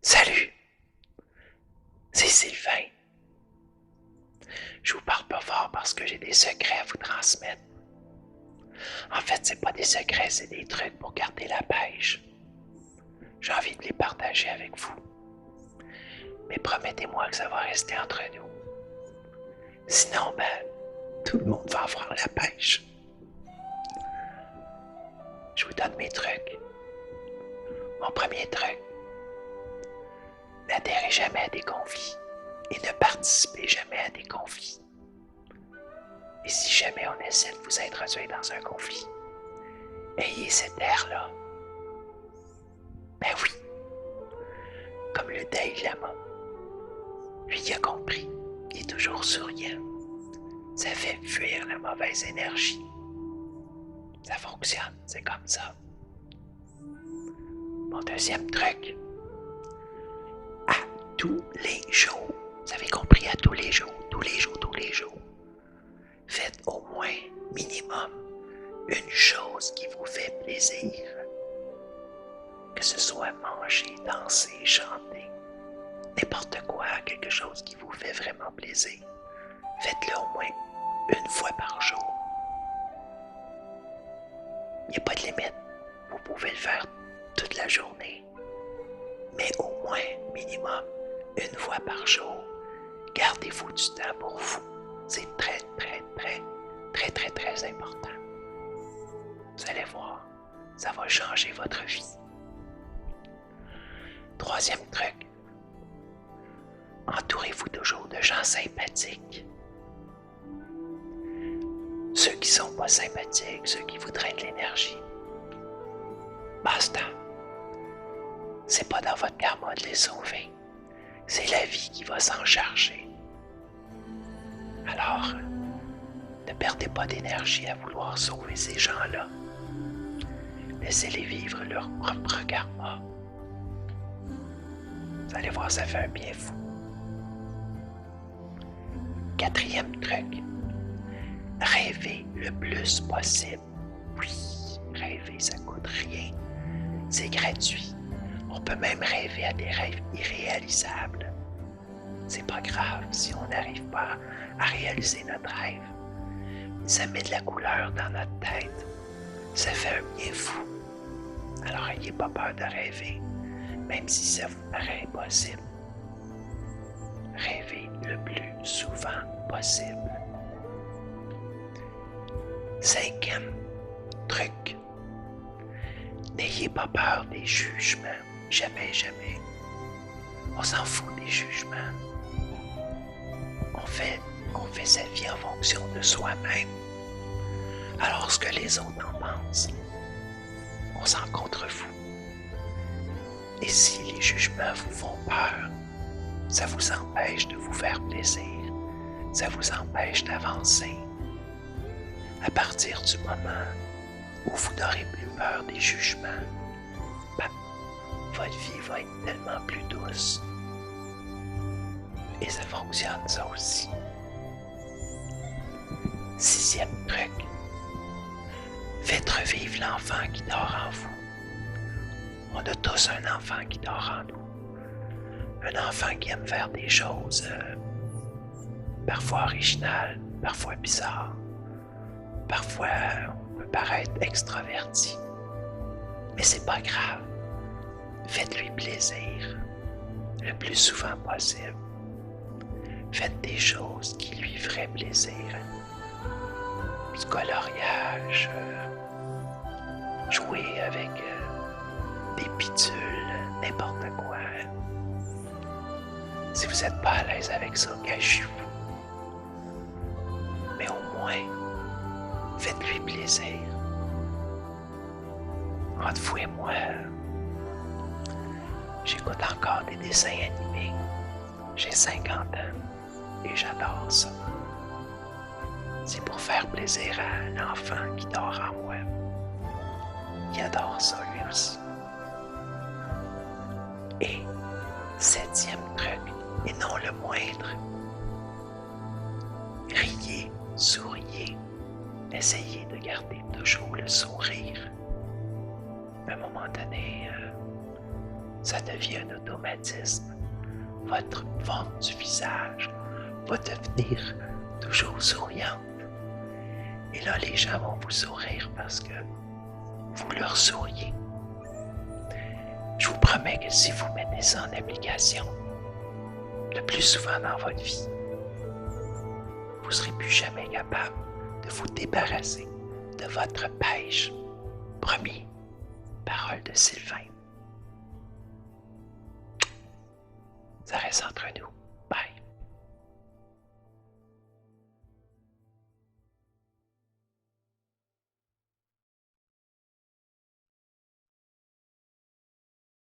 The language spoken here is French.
Salut, c'est Sylvain. Je vous parle pas fort parce que j'ai des secrets à vous transmettre. En fait, c'est pas des secrets, c'est des trucs pour garder la pêche. J'ai envie de les partager avec vous. Mais promettez-moi que ça va rester entre nous. Sinon, tout le monde va avoir la pêche. Je vous donne mes trucs. Mon premier truc, n'adhérez jamais à des conflits et ne participez jamais à des conflits. Et si jamais on essaie de vous introduire dans un conflit, ayez cet air-là. Ben oui, comme le Dalai Lama. Lui, il a compris. Il est toujours souriant. Ça fait fuir la mauvaise énergie. Ça fonctionne, c'est comme ça. Mon deuxième truc, à tous les jours, vous avez compris, à tous les jours, faites au moins minimum une chose qui vous fait plaisir. Que ce soit manger, danser, chanter, n'importe quoi, quelque chose qui vous fait vraiment plaisir. Faites-le au moins une fois par jour. Il n'y a pas de limite. Vous pouvez le faire toute la journée. Mais au moins, minimum, une fois par jour, gardez-vous du temps pour vous. C'est très important. Vous allez voir, ça va changer votre vie. Troisième truc, entourez-vous toujours de gens sympathiques. Ceux qui sont pas sympathiques, ceux qui vous drainent de l'énergie, basta. C'est pas dans votre karma de les sauver. C'est la vie qui va s'en charger. Alors, ne perdez pas d'énergie à vouloir sauver ces gens-là. Laissez-les vivre leur propre karma. Vous allez voir, ça fait un bien fou. Quatrième truc, rêvez le plus possible. Oui, rêver, ça coûte rien. C'est gratuit. On peut même rêver à des rêves irréalisables. C'est pas grave si on n'arrive pas à réaliser notre rêve. Ça met de la couleur dans notre tête. Ça fait un bien fou. Alors n'ayez pas peur de rêver, même si ça vous paraît impossible. Rêvez le plus souvent possible. Cinquième truc, n'ayez pas peur des jugements. Jamais. On s'en fout des jugements. On fait sa vie en fonction de soi-même. Alors ce que les autres en pensent, on s'en contrefout. Et si les jugements vous font peur, ça vous empêche de vous faire plaisir. Ça vous empêche d'avancer. À partir du moment où vous n'aurez plus peur des jugements, votre vie va être tellement plus douce. Et ça fonctionne, ça aussi. Sixième truc, faites revivre l'enfant qui dort en vous. On a tous un enfant qui dort en nous. Un enfant qui aime faire des choses parfois originales, parfois bizarres. Parfois, on peut paraître extraverti. Mais c'est pas grave. Faites-lui plaisir le plus souvent possible. Faites des choses qui lui feraient plaisir. Du coloriage, jouer avec des pidules, n'importe quoi. Si vous n'êtes pas à l'aise avec ça, cachez-vous. Mais au moins, faites-lui plaisir. Entre vous et moi, j'écoute encore des dessins animés. J'ai 50 ans et j'adore ça. C'est pour faire plaisir à l'enfant qui dort en moi. Il adore ça lui aussi. Et septième truc, et non le moindre, riez, souriez, essayez de garder toujours le sourire. À un moment donné, ça devient un automatisme. Votre forme du visage va devenir toujours souriante. Et là, les gens vont vous sourire parce que vous leur souriez. Je vous promets que si vous mettez ça en application, le plus souvent dans votre vie, vous ne serez plus jamais capable de vous débarrasser de votre pêche. Promis, parole de Sylvain. Ça reste entre nous.